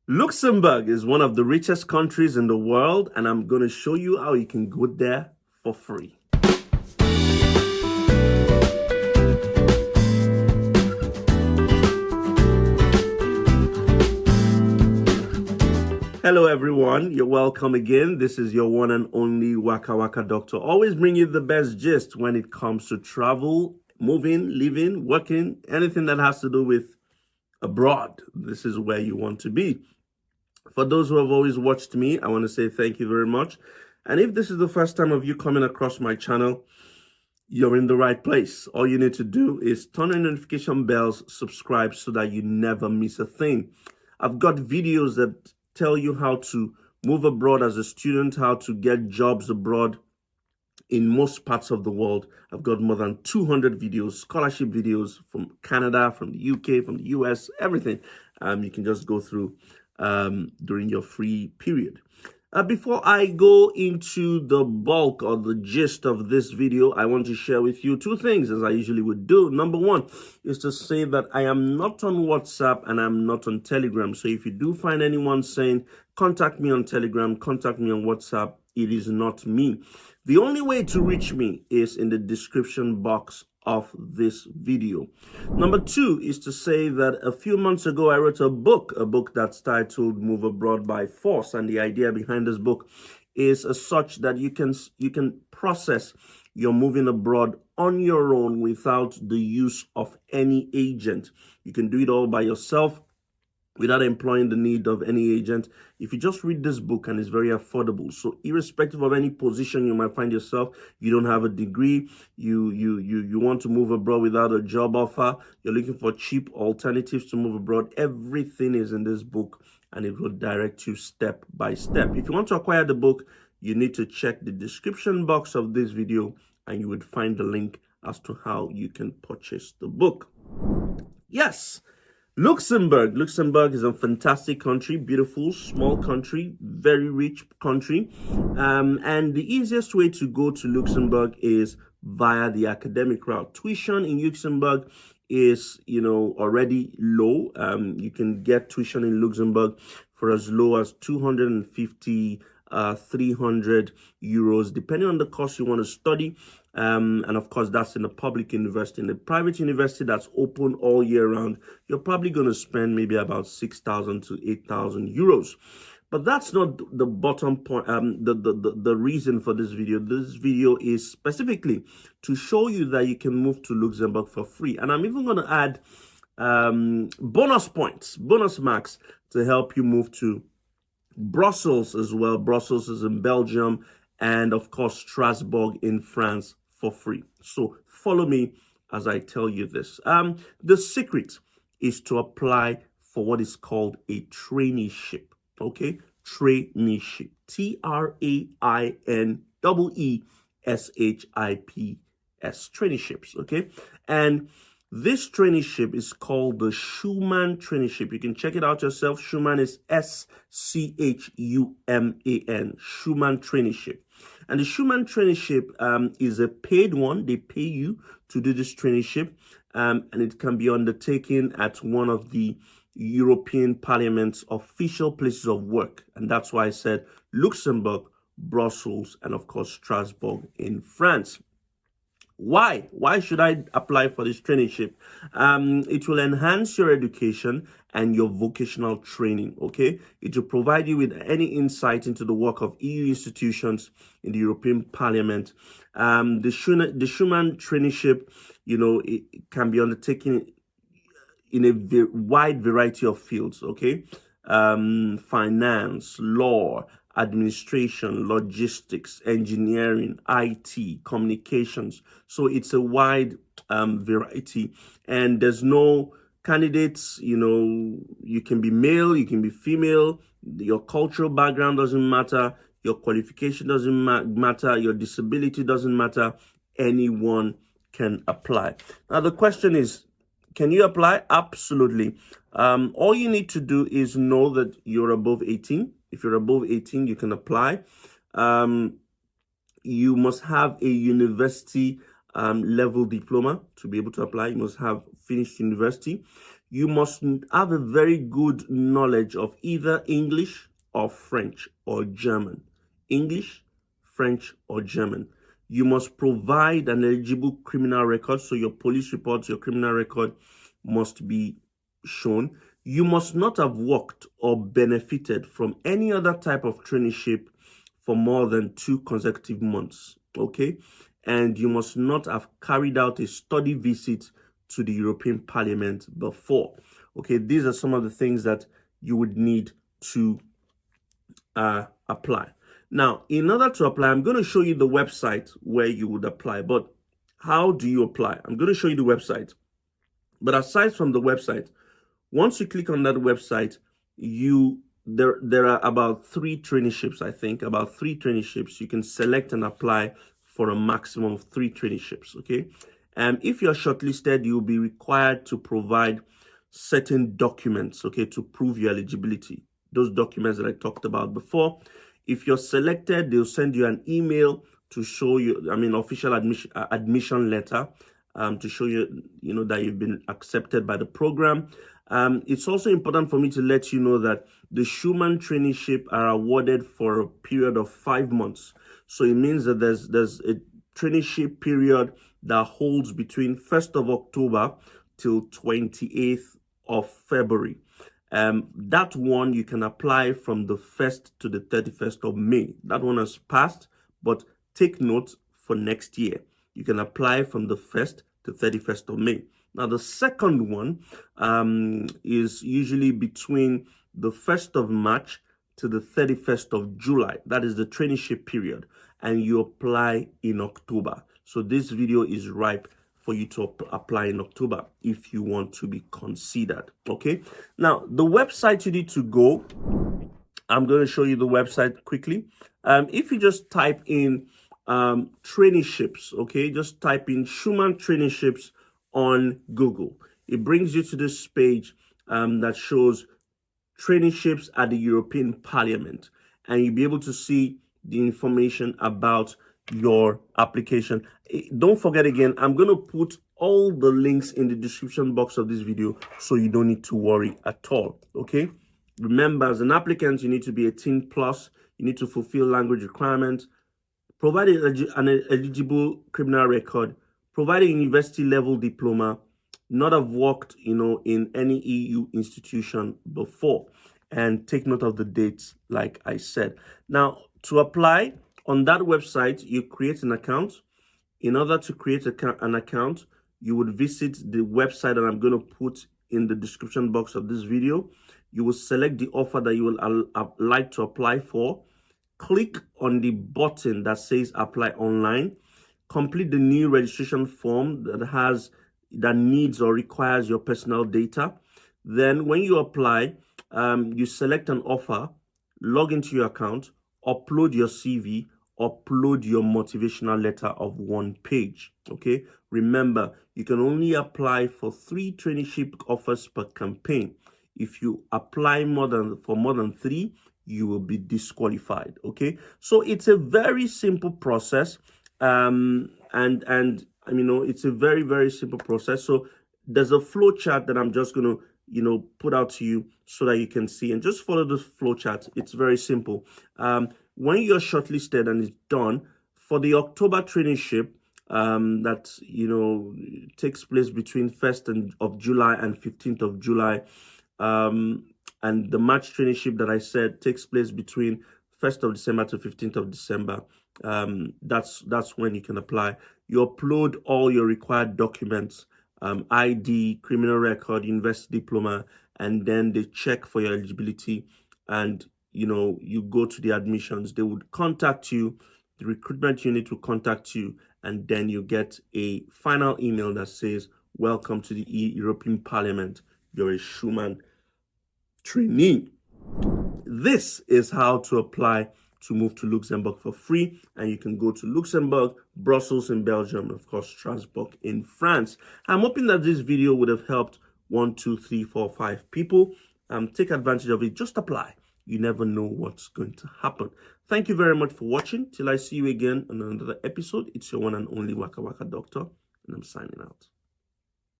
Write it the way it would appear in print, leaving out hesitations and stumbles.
Luxembourg is one of the richest countries in the world, and I'm going to show you how you can go there for free. Hello everyone, you're welcome again. This is your one and only WKa&x doctor. Always bring you the best gist when it comes to travel, moving, living, working, anything that has to do with abroad. This is where you want to be. For those who have always watched me, I want to say thank you very much. And if this is the first time of you coming across my channel, you're in the right place. All you need to do is turn on notification bells, subscribe so that you never miss a thing. I've got videos that tell you how to move abroad as a student, how to get jobs abroad in most parts of the world. I've got more than 200 videos, scholarship videos from Canada, from the UK, from the US, everything. You can just go through during your free period. Before I go into the bulk or the gist of this video, I want to share with you two things, as I usually would do. Number one is to say that I am not on WhatsApp and I'm not on Telegram. So if you do find anyone saying, contact me on Telegram, contact me on WhatsApp, it is not me. The only way to reach me is in the description box of this video. Number two is to say that a few months ago, I wrote a book that's titled Move Abroad by Force. And the idea behind this book is as such that you can process your moving abroad on your own without the use of any agent. You can do it all by yourself without employing the need of any agent. If you just read this book, and it's very affordable. So irrespective of any position you might find yourself, you don't have a degree, you want to move abroad without a job offer, you're looking for cheap alternatives to move abroad, everything is in this book and it will direct you step by step. If you want to acquire the book, you need to check the description box of this video and you would find the link as to how you can purchase the book. Yes. Luxembourg is a fantastic country, beautiful, small country, very rich country. And the easiest way to go to Luxembourg is via the academic route. Tuition in Luxembourg is, already low. You can get tuition in Luxembourg for as low as 250 300 euros, depending on the course you want to study. And of course, that's in a public university. In a private university that's open all year round, you're probably going to spend maybe about 6,000 to 8,000 euros. But that's not the bottom point, the reason for this video. This video is specifically to show you that you can move to Luxembourg for free. And I'm even going to add bonus points, bonus marks to help you move to Brussels as well. Brussels is in Belgium, and of course Strasbourg in France for free. So follow me as I tell you this. The secret is to apply for what is called a traineeship. Okay, traineeship. TRAINEESHIPS. Traineeships. Okay, and this traineeship is called the Schuman Traineeship. You can check it out yourself. Schuman is SCHUMAN. Schuman Traineeship. And the Schuman Traineeship is a paid one. They pay you to do this traineeship. And it can be undertaken at one of the European Parliament's official places of work. And that's why I said Luxembourg, Brussels, and of course Strasbourg in France. Why should I apply for this traineeship? It will enhance your education and your vocational training. Okay, it will provide you with any insight into the work of EU institutions in the European Parliament. The Schuman Traineeship, it can be undertaken in a wide variety of fields. Okay, finance, law, administration, logistics, engineering, IT, communications. So it's a wide variety, and there's no candidates. You can be male, you can be female, your cultural background doesn't matter, your qualification doesn't matter, your disability doesn't matter. Anyone can apply. Now the question is, can you apply? Absolutely. All you need to do is know that you're above 18. If you're above 18, you can apply. You must have a university level diploma to be able to apply. You must have finished university. You must have a very good knowledge of either English or French or German. English, French, or German. You must provide an eligible criminal record. So your police reports, your criminal record must be shown. You must not have worked or benefited from any other type of traineeship for more than 2 consecutive months, okay? And you must not have carried out a study visit to the European Parliament before, okay? These are some of the things that you would need to apply. Now, in order to apply, I'm going to show you the website where you would apply, but how do you apply? I'm going to show you the website. But aside from the website, once you click on that website, there are about 3 traineeships, I think, about 3 traineeships. You can select and apply for a maximum of 3 traineeships, okay? And if you're shortlisted, you'll be required to provide certain documents, okay, to prove your eligibility. Those documents that I talked about before. If you're selected, they'll send you an email to show you, official admission letter, to show you, that you've been accepted by the program. It's also important for me to let you know that the Schuman Traineeship are awarded for a period of 5 months. So it means that there's a traineeship period that holds between 1st of October till 28th of February. That one you can apply from the 1st to the 31st of May. That one has passed, but take note for next year. You can apply from the 1st to 31st of May. Now, the second one is usually between the 1st of March to the 31st of July. That is the traineeship period, and you apply in October. So this video is ripe for you to apply in October if you want to be considered, okay? Now, the website you need to go, I'm going to show you the website quickly. If you just type in traineeships, okay, just type in Schuman Traineeships on Google. It brings you to this page that shows traineeships at the European Parliament, and you'll be able to see the information about your application. Don't forget, again, I'm going to put all the links in the description box of this video, so you don't need to worry at all, okay? Remember, as an applicant, you need to be 18 plus, you need to fulfill language requirements, provide an eligible criminal record, provide a university level diploma, not have worked, in any EU institution before, and take note of the dates, like I said. Now, to apply, on that website, you create an account. In order to create an account, you would visit the website that I'm going to put in the description box of this video. You will select the offer that you will like to apply for. Click on the button that says apply online. Complete the new registration form that needs or requires your personal data. Then when you apply, you select an offer, log into your account, upload your CV, upload your motivational letter of 1 page, okay? Remember, you can only apply for 3 traineeship offers per campaign. If you apply for more than 3, you will be disqualified, okay? So it's a very simple process, it's a very, very simple process. So there's a flow chart that I'm just going to, put out to you so that you can see, and just follow the flow chart. It's very simple. When you're shortlisted and it's done, for the October traineeship, that, takes place between 1st of July and 15th of July, and the March traineeship that I said takes place between 1st of December to 15th of December. That's when you can apply. You upload all your required documents, ID, criminal record, university diploma, and then they check for your eligibility, and you go to the admissions. They would contact you, the recruitment unit will contact you, and then you get a final email that says, welcome to the European Parliament. You're a Schuman trainee. This is how to apply to move to Luxembourg for free, and you can go to Luxembourg, Brussels in Belgium, and of course Strasbourg in France. I'm hoping that this video would have helped 1, 2, 3, 4, 5 people. Take advantage of it. Just apply. You never know what's going to happen. Thank you very much for watching. Till I see you again on another episode, it's your one and only WKa&x Doctor, and I'm signing out.